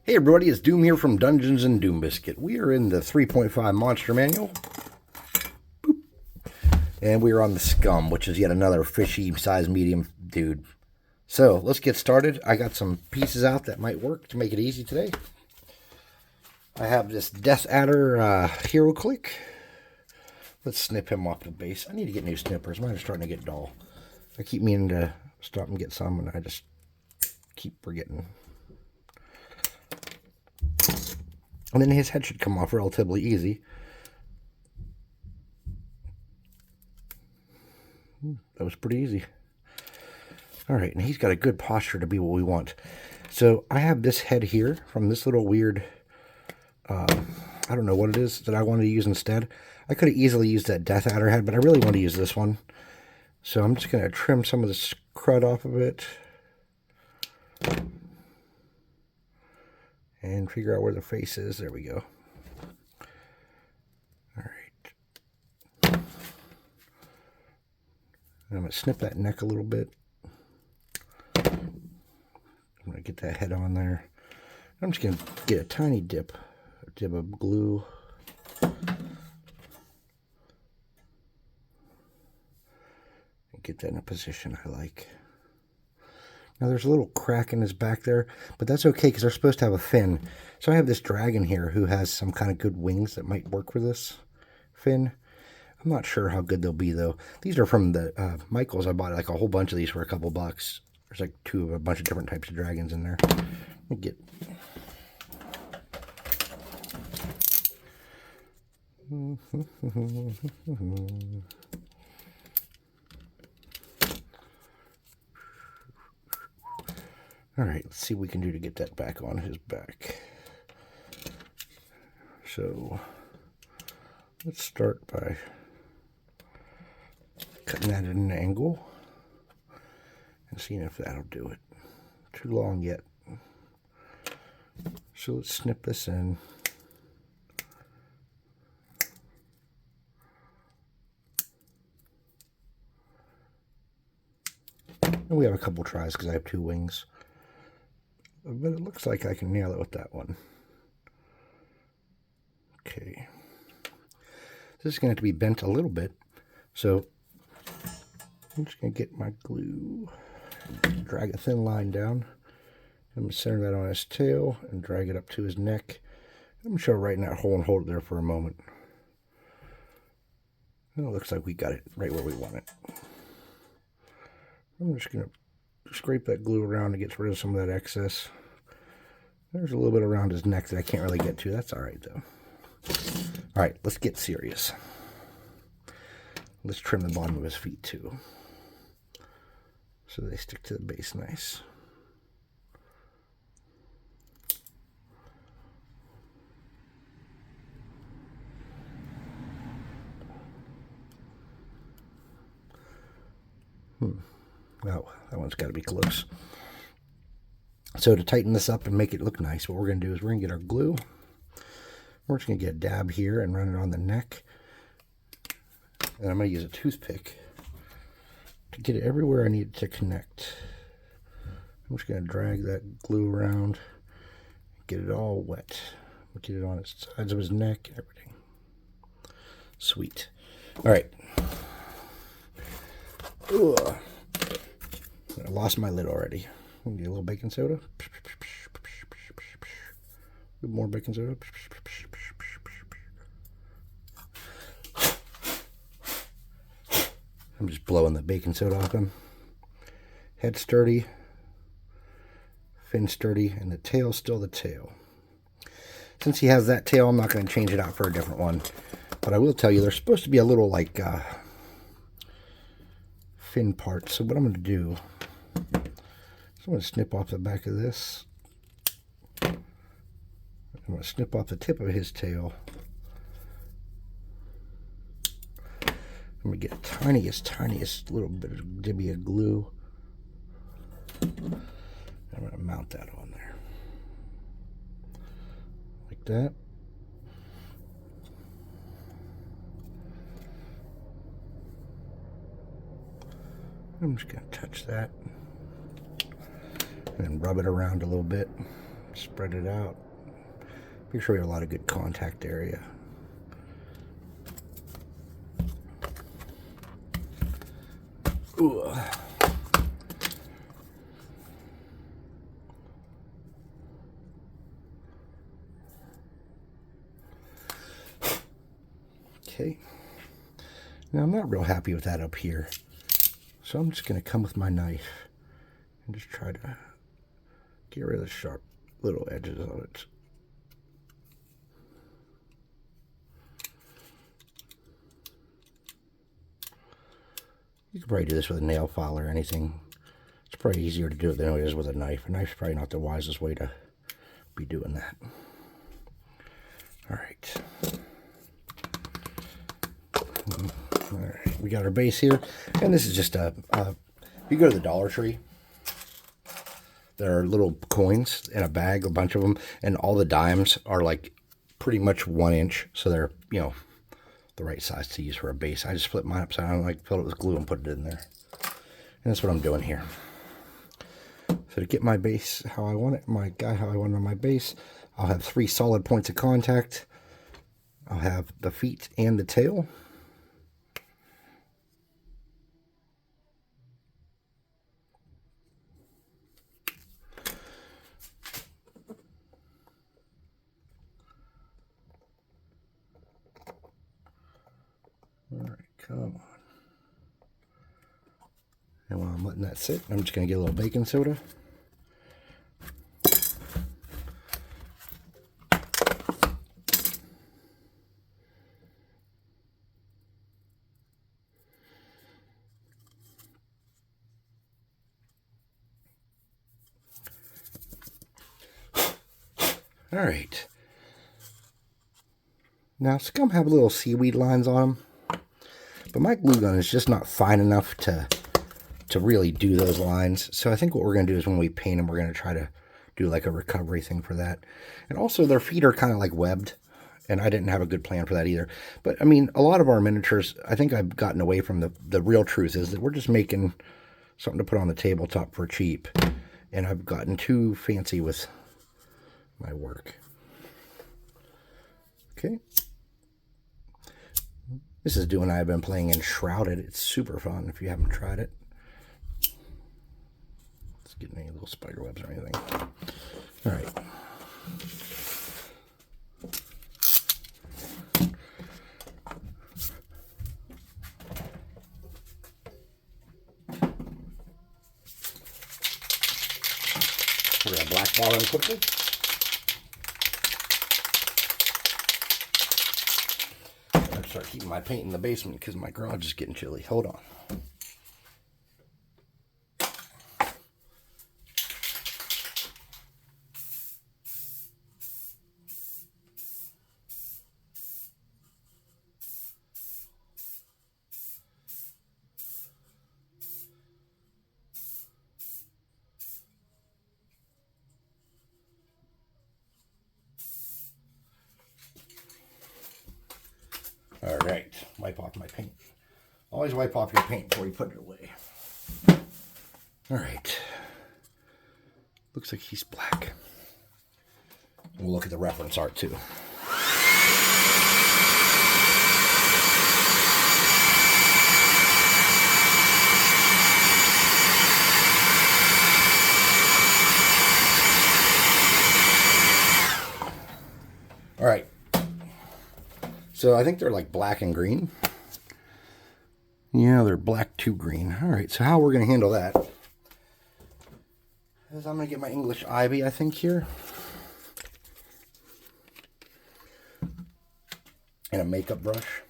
Hey everybody, it's Doom here from Dungeons and Doom Biscuit. We are in the 3.5 Monster Manual. Boop. And we are on the Scum, which is yet another fishy size medium dude. So, let's get started. I got some pieces out that might work to make it easy today. I have this Death Adder Hero Click. Let's snip him off the base. I need to get new snippers. Mine are starting to get dull. I keep meaning to stop and get some, and I just keep forgetting. And then his head should come off relatively easy. That was pretty easy. Alright, and he's got a good posture to be what we want. So I have this head here from this little weird, I don't know what it is that I wanted to use instead. I could have easily used that Death Adder head, but I really want to use this one. So I'm just going to trim some of this crud off of it. And figure out where the face is. There we go. Alright. I'm going to snip that neck a little bit. I'm going to get that head on there. I'm just going to get a tiny dib of glue. And get that in a position I like. Now there's a little crack in his back there, but that's okay because they're supposed to have a fin. So I have this dragon here who has some kind of good wings that might work for this fin. I'm not sure how good they'll be though. These are from the Michaels. I bought like a whole bunch of these for a couple bucks. There's like two of a bunch of different types of dragons in there. Let me get... Alright, let's see what we can do to get that back on his back. So, let's start by cutting that at an angle and seeing if that'll do it. Too long yet. So let's snip this in. And we have a couple tries because I have two wings. But it looks like I can nail it with that one. Okay. This is going to have to be bent a little bit. So I'm just going to get my glue, drag a thin line down. I'm going to center that on his tail and drag it up to his neck. I'm going to show right in that hole and hold it there for a moment. And it looks like we got it right where we want it. I'm just going to scrape that glue around to get rid of some of that excess. There's a little bit around his neck that I can't really get to. That's alright though. Alright, let's get serious. Let's trim the bottom of his feet too, so they stick to the base nice. Oh, that one's got to be close. So to tighten this up and make it look nice, what we're going to do is we're going to get our glue. We're just going to get a dab here and run it on the neck. And I'm going to use a toothpick to get it everywhere I need it to connect. I'm just going to drag that glue around, get it all wet. Get it on its sides of his neck, everything. Sweet. All right. Ugh. I lost my lid already. Get a little baking soda. A bit more baking soda. I'm just blowing the baking soda off him. Head sturdy. Fin sturdy. And the tail still the tail. Since he has that tail, I'm not going to change it out for a different one. But I will tell you, there's supposed to be a little like fin part. So what I'm going to do... I'm going to snip off the back of this. I'm going to snip off the tip of his tail. I'm going to get tiniest little bit of dibby of glue. I'm going to mount that on there. Like that. I'm just going to touch that. And rub it around a little bit. Spread it out. Make sure we have a lot of good contact area. Ooh. Okay. Now I'm not real happy with that up here. So I'm just going to come with my knife and just try to get rid of the sharp little edges on it. You could probably do this with a nail file or anything. It's probably easier to do it than it is with a knife. A knife's probably not the wisest way to be doing that. All right. All right, we got our base here, and this is just if you go to the Dollar Tree, there are little coins in a bag, a bunch of them, and all the dimes are like pretty much 1 inch, so they're, you know, the right size to use for a base. I just flip mine upside down, like fill it with glue and put it in there, and that's what I'm doing here. So to get my base how I want it, my guy how I want it on my base, I'll have 3 solid points of contact. I'll have the feet and the tail. All right, come on. And while I'm letting that sit, I'm just going to get a little baking soda. All right. Now, Scum have little seaweed lines on them, but my glue gun is just not fine enough to really do those lines. So I think what we're going to do is when we paint them, we're going to try to do like a recovery thing for that. And also their feet are kind of like webbed, and I didn't have a good plan for that either. But I mean, a lot of our miniatures, I think I've gotten away from the real truth is that we're just making something to put on the tabletop for cheap. And I've gotten too fancy with my work. Okay. This is Dew and I have been playing Enshrouded. It's super fun if you haven't tried it. Let's get any little spider webs or anything. All right. We're going to blackball them quickly. Start keeping my paint in the basement because my garage is getting chilly. Hold on. All right, wipe off my paint. Always wipe off your paint before you put it away. All right. Looks like he's black. We'll look at the reference art too. All right. So I think they're like black and green. Yeah, they're black to green. All right, so how we're going to handle that is I'm going to get my English Ivy, I think, here. And a makeup brush.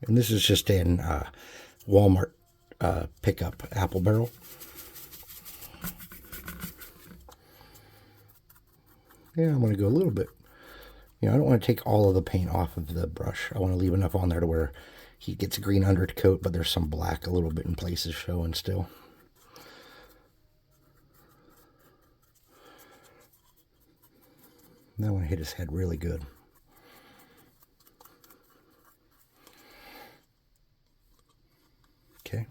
And this is just in Walmart pickup apple barrel. Yeah, I'm going to go a little bit. You know, I don't want to take all of the paint off of the brush. I want to leave enough on there to where he gets a green undercoat, but there's some black a little bit in places showing still. And I want to hit his head really good. Okay.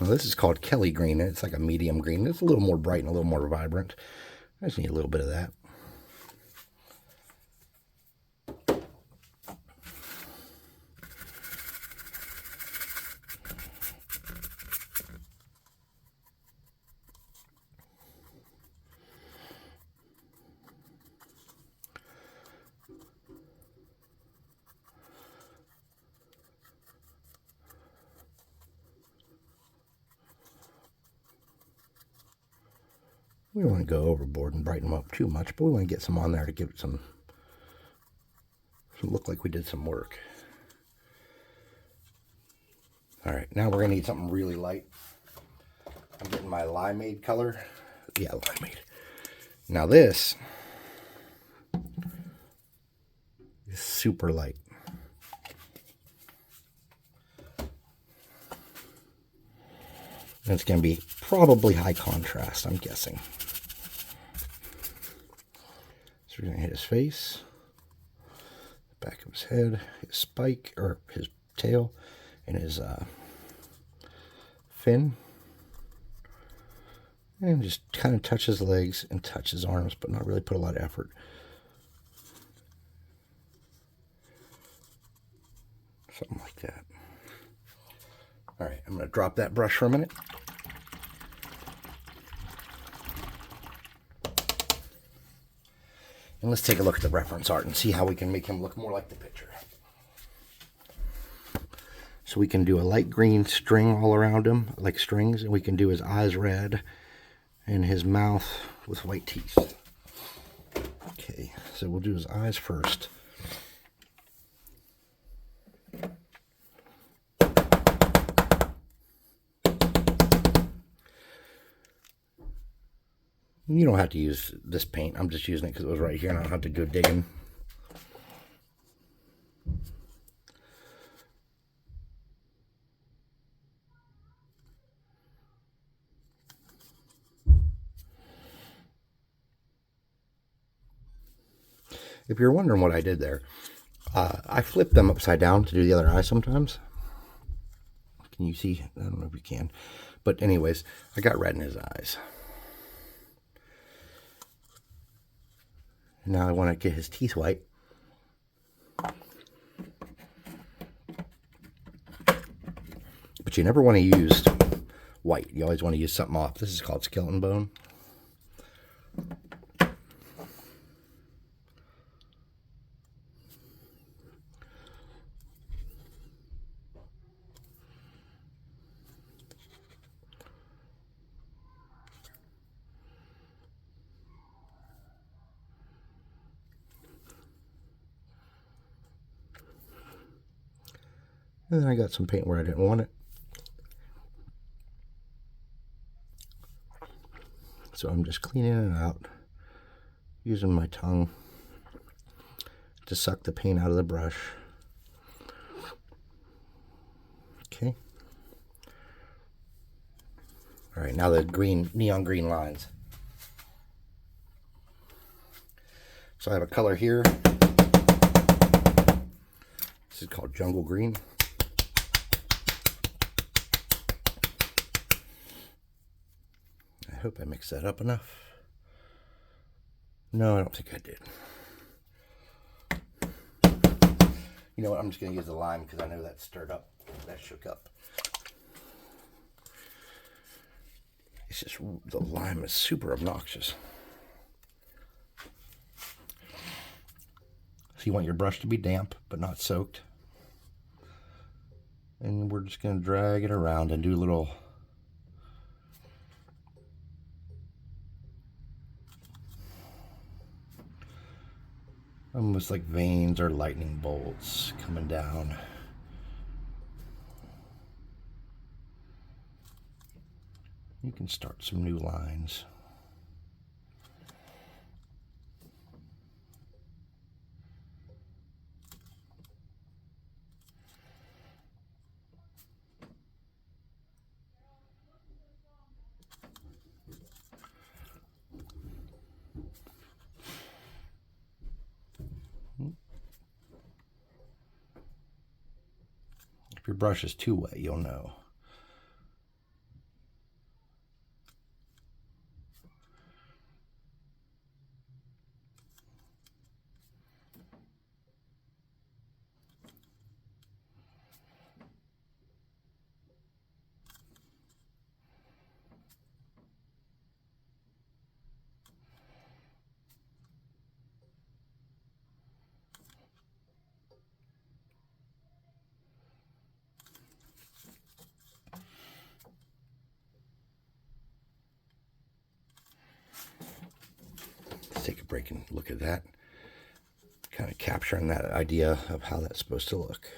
Well, this is called Kelly green. It's like a medium green. It's a little more bright and a little more vibrant. I just need a little bit of that. We don't want to go overboard and brighten them up too much, but we want to get some on there to give it some look like we did some work. All right, now we're going to need something really light. I'm getting my limeade color. Yeah, limeade. Now this is super light. And it's going to be probably high contrast, I'm guessing. So we're going to hit his face, the back of his head, his spike, or his tail, and his fin. And just kind of touch his legs and touch his arms, but not really put a lot of effort. Something like that. All right, I'm going to drop that brush for a minute. And let's take a look at the reference art and see how we can make him look more like the picture. So we can do a light green string all around him, like strings, and we can do his eyes red and his mouth with white teeth. Okay, so we'll do his eyes first. You don't have to use this paint. I'm just using it because it was right here and I don't have to go digging. If you're wondering what I did there, I flip them upside down to do the other eye sometimes. Can you see? I don't know if you can. But anyways, I got red in his eyes. Now I want to get his teeth white. But you never want to use white. You always want to use something off. This is called skeleton bone. And then I got some paint where I didn't want it. So I'm just cleaning it out, using my tongue to suck the paint out of the brush. Okay. All right, now the green, neon green lines. So I have a color here. This is called jungle green. I hope I mixed that up enough. No, I don't think I did. You know what, I'm just going to use the lime because I know that stirred up, that shook up. It's just, the lime is super obnoxious. So you want your brush to be damp, but not soaked. And we're just going to drag it around and do little almost like veins or lightning bolts coming down. You can start some new lines. your brush is too wet, you'll know. Let's take a break and look at that. Kind of capturing that idea of how that's supposed to look.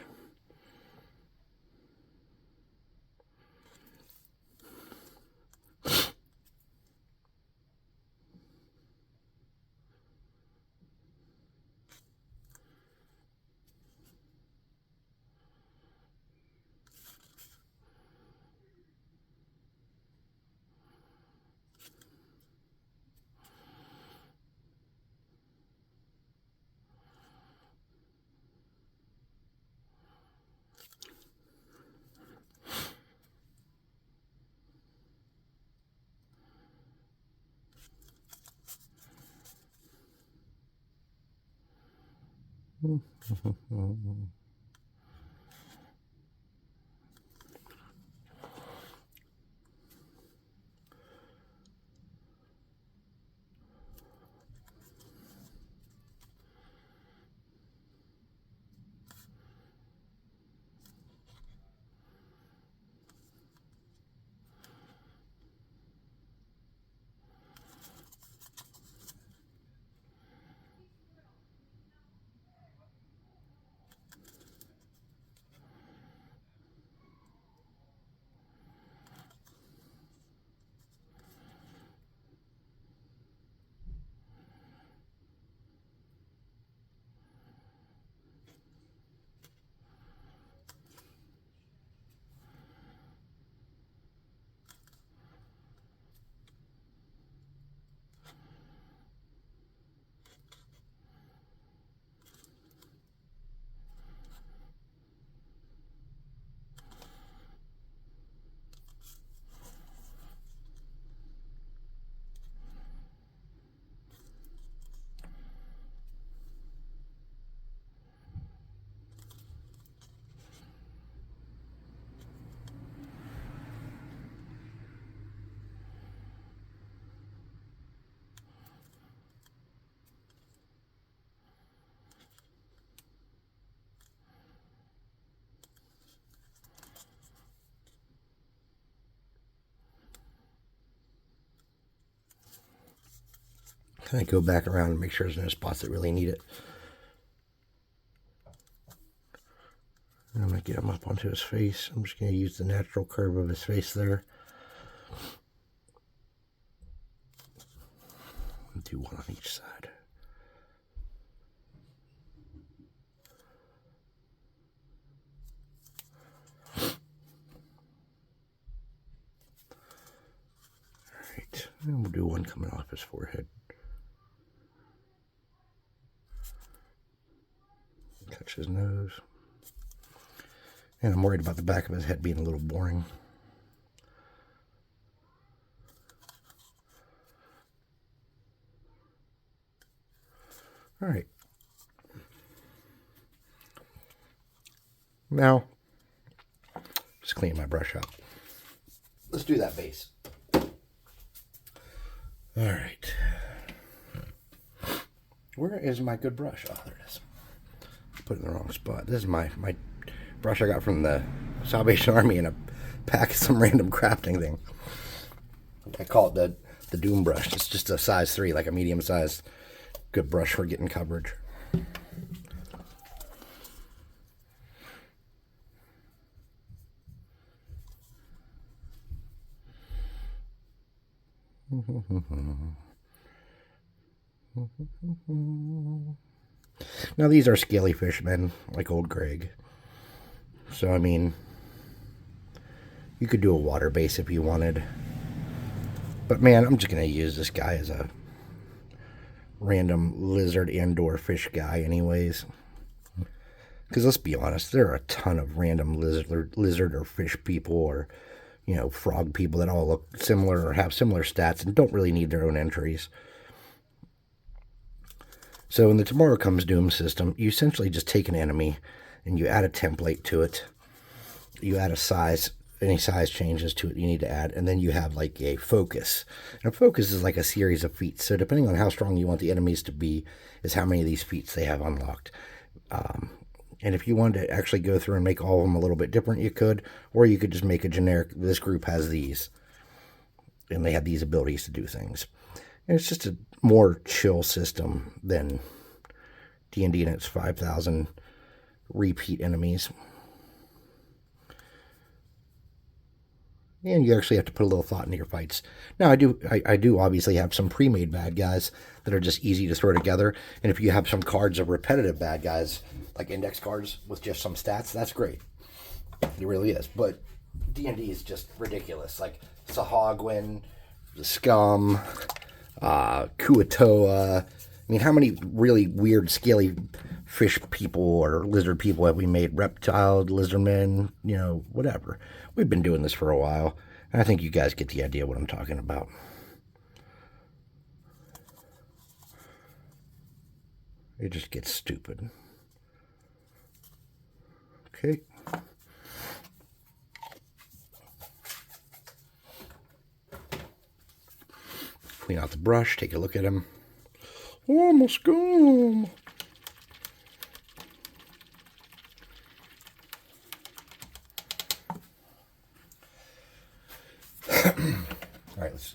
Kind of go back around and make sure there's no spots that really need it. And I'm going to get him up onto his face. I'm just going to use the natural curve of his face there. Do one on each side. Alright, and we'll do one coming off his forehead. Touch his nose. And I'm worried about the back of his head being a little boring. All right. Now, just clean my brush up. Let's do that base. All right. Where is my good brush? Oh, there it is. Put it in the wrong spot. This is my brush I got from the Salvation Army in a pack of some random crafting thing. I call it the Doom brush. It's just a size 3, like a medium size good brush for getting coverage. Now these are scaly fishmen, like old Greg. So I mean, you could do a water base if you wanted. But man, I'm just gonna use this guy as a random lizard and/or fish guy anyways. Because let's be honest, there are a ton of random lizard or fish people or, you know, frog people that all look similar or have similar stats and don't really need their own entries. So in the Tomorrow Comes Doom system, you essentially just take an enemy and you add a template to it. You add a size, any size changes to it you need to add, and then you have like a focus. And a focus is like a series of feats. So depending on how strong you want the enemies to be is how many of these feats they have unlocked. And if you wanted to actually go through and make all of them a little bit different, you could. Or you could just make a generic, this group has these. And they have these abilities to do things. And it's just a more chill system than D&D and its 5,000 repeat enemies. And you actually have to put a little thought into your fights. Now, I do obviously have some pre-made bad guys that are just easy to throw together. And if you have some cards of repetitive bad guys, like index cards with just some stats, that's great. It really is. But D&D is just ridiculous. Like Sahagwin, the Scum, Kuatoa. I mean, how many really weird, scaly fish people or lizard people have we made? Reptile, lizardmen, you know, whatever. We've been doing this for a while, and I think you guys get the idea what I'm talking about. It just gets stupid. Okay. Clean out the brush, take a look at him. Oh, my Scum! Alright,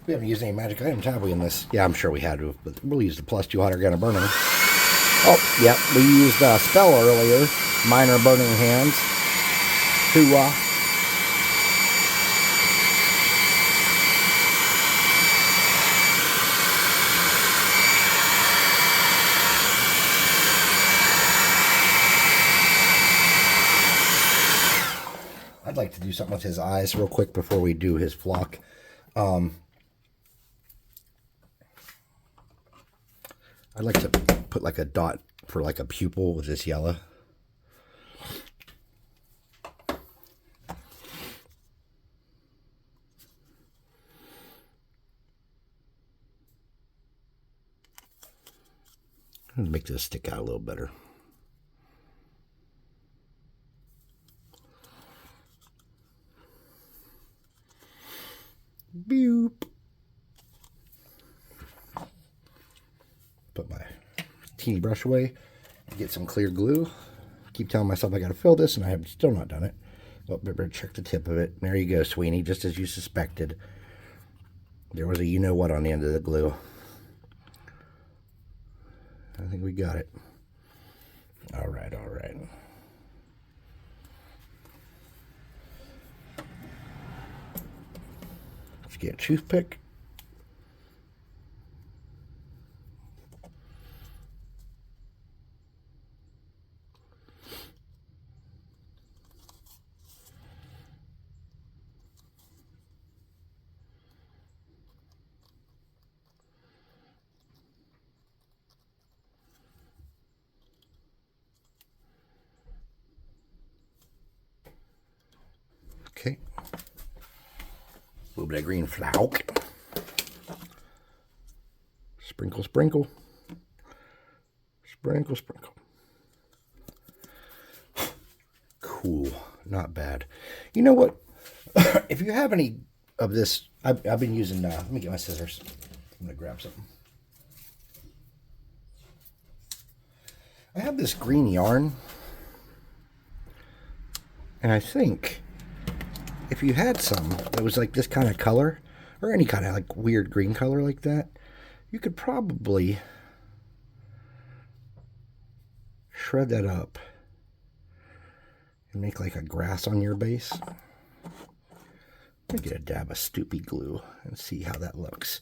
we haven't used any magic items, have we, in this? Yeah, I'm sure we had to, but we'll use the +2 hotter gun of burning. Oh, yeah, we used a spell earlier, Minor Burning Hands, to, I'd like to do something with his eyes real quick before we do his flock. I'd like to put like a dot for like a pupil with this yellow. Let's make this stick out a little better. Boop. Put my teeny brush away. Get some clear glue. Keep telling myself I got to fill this, and I have still not done it. Oh, better check the tip of it. There you go, Sweeney. Just as you suspected. There was a you-know-what on the end of the glue. I think we got it. All right, all right. Let's get a toothpick. Okay. A little bit of green flour. Sprinkle, sprinkle. Sprinkle, sprinkle. Cool. Not bad. You know what? If you have any of this, I've been using, let me get my scissors. I'm going to grab something. I have this green yarn. And I think if you had some that was like this kind of color, or any kind of like weird green color like that, you could probably shred that up and make like a grass on your base. I'm gonna get a dab of Stoopy glue and see how that looks.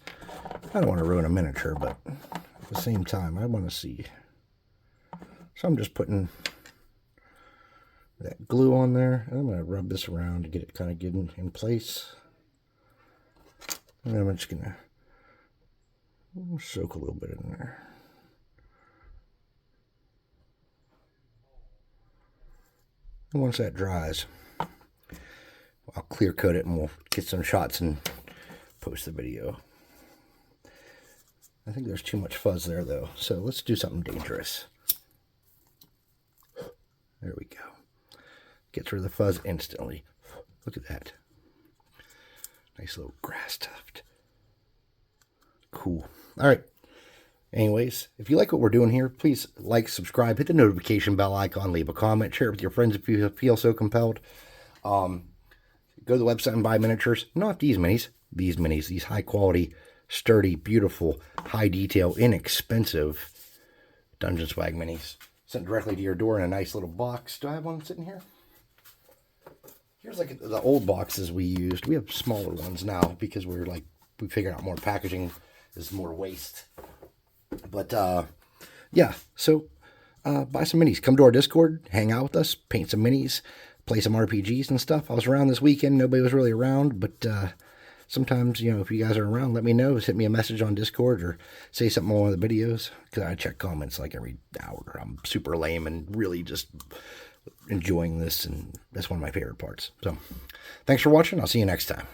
I don't want to ruin a miniature, but at the same time, I want to see. So I'm just putting that glue on there. I'm going to rub this around to get it kind of getting in place. And then I'm just going to soak a little bit in there. And once that dries, I'll clear coat it and we'll get some shots and post the video. I think there's too much fuzz there though, so let's do something dangerous. There we go. Gets rid of the fuzz instantly. Look at that. Nice little grass tuft. Cool. All right. Anyways, if you like what we're doing here, please like, subscribe, hit the notification bell icon, leave a comment, share it with your friends if you feel so compelled. Go to the website and buy miniatures. Not these minis. These high quality, sturdy, beautiful, high detail, inexpensive Dungeon Swag minis. Sent directly to your door in a nice little box. Do I have one sitting here? Here's like the old boxes we used. We have smaller ones now because we figured out more packaging is more waste. But yeah, so buy some minis. Come to our Discord, hang out with us, paint some minis, play some RPGs and stuff. I was around this weekend. Nobody was really around, but sometimes, you know, if you guys are around, let me know. Just hit me a message on Discord or say something on one of the videos because I check comments like every hour. I'm super lame and really just enjoying this, and that's one of my favorite parts. So thanks for watching. I'll see you next time.